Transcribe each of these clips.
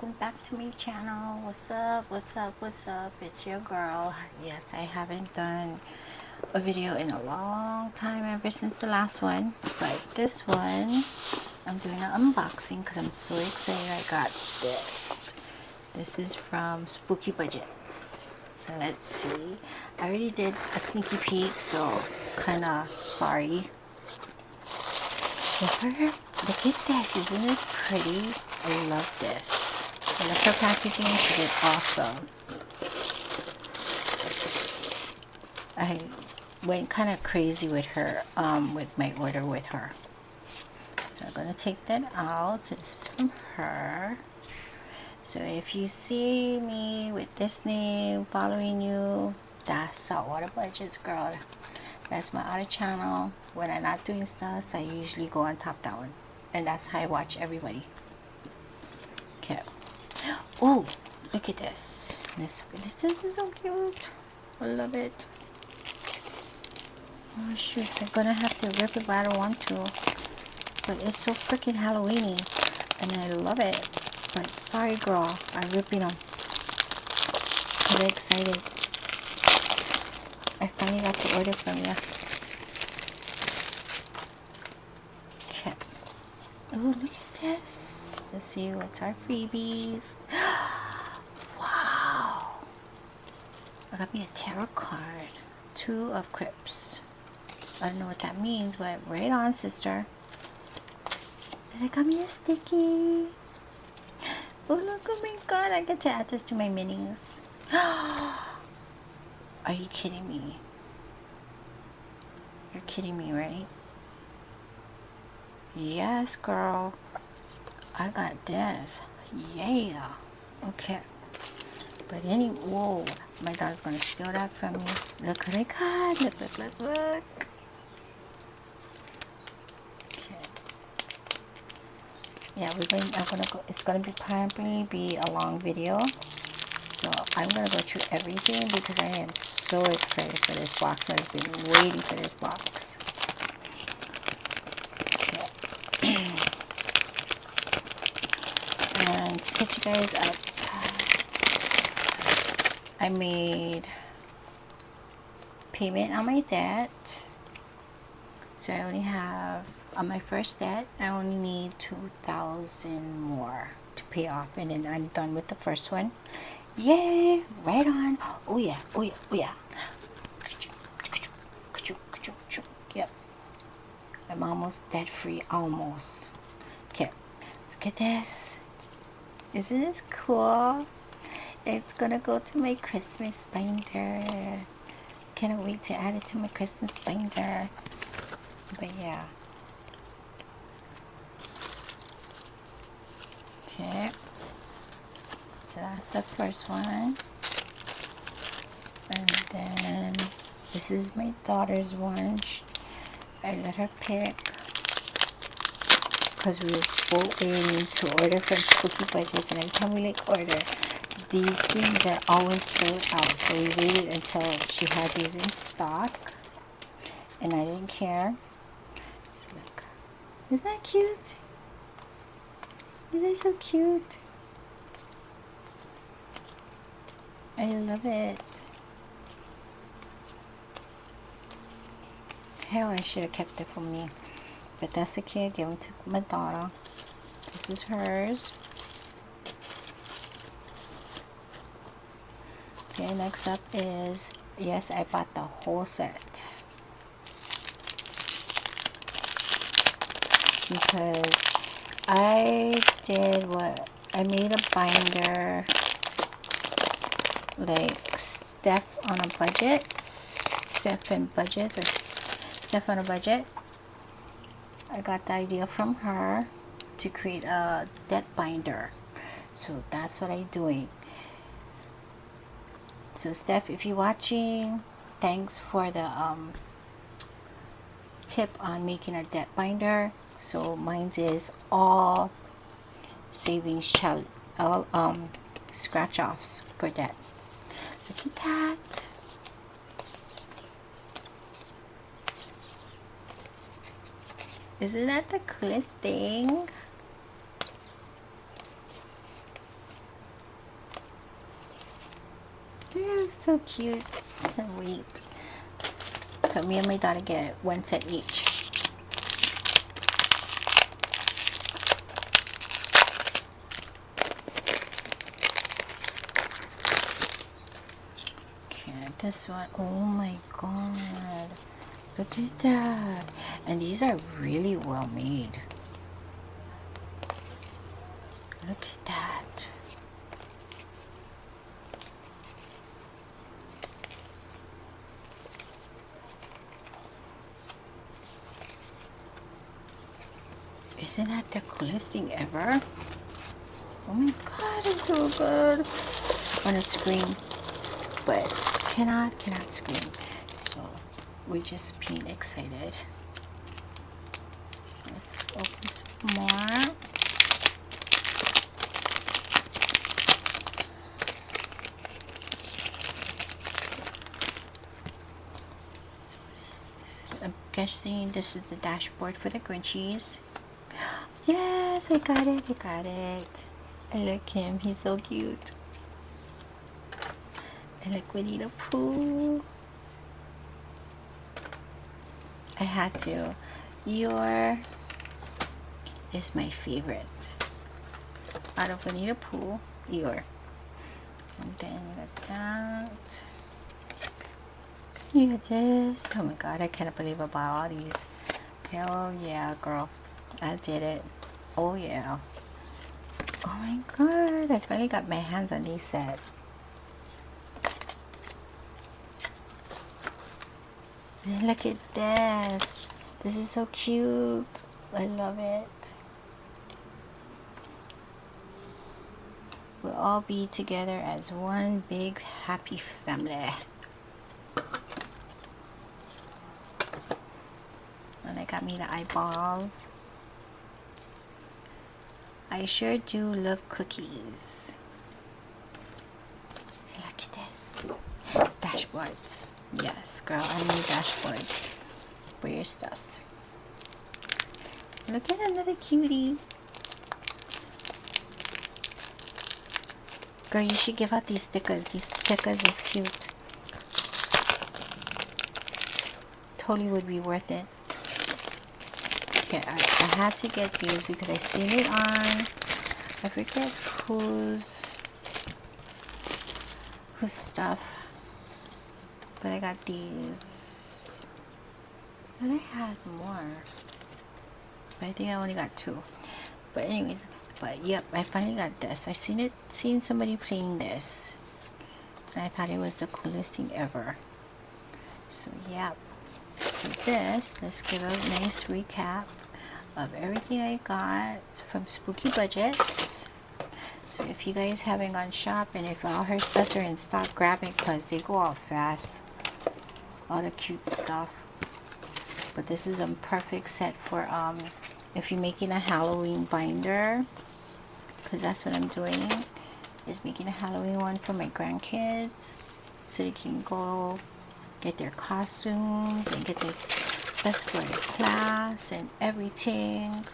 welcome back to my channel. What's up, what's up, what's up? It's your girl. Yes, I haven't done a video in a long time, ever since the last one, but this one I'm doing an unboxing because I'm so excited. I got this is from Spooky Budgets. So let's see. I already did a sneaky peek, so kind of sorry. Look at this, isn't this pretty? I love this. I love her packaging, she did awesome. I went kind of crazy with her, with my order with her. So I'm gonna take that out. So this is from her. So if you see me with this name following you, that's Saltwater Budgets, girl. That's my other channel. When I'm not doing stuff, I usually go on top that one, and that's how I watch everybody. Okay. Oh, look at this. This is so cute. I love it. Oh shoot, I'm gonna have to rip it, but I don't want to. But it's so freaking Halloweeny, and I love it. But sorry, girl, I'm ripping them. I'm very excited. I finally got the order from you. Okay. Oh, look at this. Let's see what's our freebies. Wow. I got me a tarot card. 2 of Cups. I don't know what that means, but right on, sister. And I got me a sticky. Oh, look, oh my god, I get to add this to my minis. Are you kidding me? You're kidding me, right? Yes, girl. I got this. Yeah. Okay. But anyway, whoa, my daughter's gonna steal that from me. Look what I got. Look, look, look, look. Okay. Yeah, it's gonna be probably be a long video. So I'm gonna go through everything because I am so excited for this box. I've been waiting for this box. Okay. And to catch you guys up, I made payment on my debt. So I only have, on my first debt, I only need 2,000 more to pay off, and then I'm done with the first one. Yay! Right on. Oh yeah, oh yeah, oh yeah. Yep. I'm almost debt free, almost. Okay, look at this. Isn't this cool? It's gonna go to my Christmas binder. Can't wait to add it to my Christmas binder. But yeah. Okay. So that's the first one. And then this is my daughter's one. I let her pick because we were both waiting to order from Spooky Budgets, and every time we like order, these things are always sold out. So we waited until she had these in stock, and I didn't care. So look, isn't that cute? These are so cute. I love it. Hell, I should have kept it for me, but that's okay. I gave them to my daughter. This is hers. Okay, next up is, yes, I bought the whole set because I did what I made a binder like Steph on a budget, Steph and budgets, or Steph on a budget. I got the idea from her to create a debt binder, so that's what I'm doing. So Steph, if you're watching, thanks for the tip on making a debt binder. So mine is all savings child, all scratch offs for debt. Look at that. Isn't that the coolest thing? So cute. Can't wait. So me and my daughter get one set each. Okay, this one. Oh my god. Look at that. And these are really well made. Look at that. Isn't that the coolest thing ever? Oh my god, it's so good. I want to scream, but cannot scream. So we're just being excited. So let's open some more. So what is this? I'm guessing this is the dashboard for the Grinchies. Yes, I got it. I got it. I like him. He's so cute. I like Winnie the Pooh. I had to. Eeyore is my favorite. Out of Winnie the Pooh, Eeyore. And then you got that. You got this. Oh my god, I can't believe I bought all these. Hell yeah, girl. I did it. Oh yeah. Oh my god, I finally got my hands on these sets. Look at this. This is so cute. I love it. We'll all be together as one big happy family. And I got me the eyeballs. I sure do love cookies. Look at this. Dashboards. Yes, girl, I need dashboards for your stuff. Look at another cutie. Girl, you should give out these stickers. These stickers is cute. Totally would be worth it. Okay, I had to get these because I seen it on, I forget whose stuff, but I got these. But I had more, but I think I only got 2. But anyways, but yep, I finally got this. I seen somebody playing this, and I thought it was the coolest thing ever. So yep. So this, let's give a nice recap of everything I got from Spooky Budgets. So if you guys haven't gone shopping, if all her stuff are in stock, grab it because they go out fast. All the cute stuff. But this is a perfect set for if you're making a Halloween binder, because that's what I'm doing, is making a Halloween one for my grandkids, so they can go get their costumes and get their stuff for their class and everything.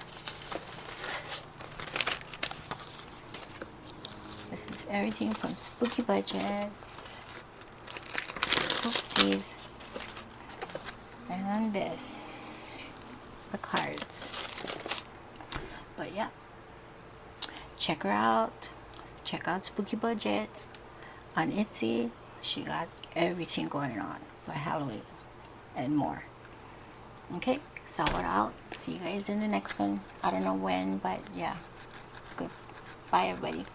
This is everything from Spooky Budgets. Oopsies. And this, the cards. But yeah, check her out. Check out Spooky Budgets on Etsy. She got everything going on for Halloween and more. Okay, so we're out. See you guys in the next one. I don't know when, but yeah. Good. Bye, everybody.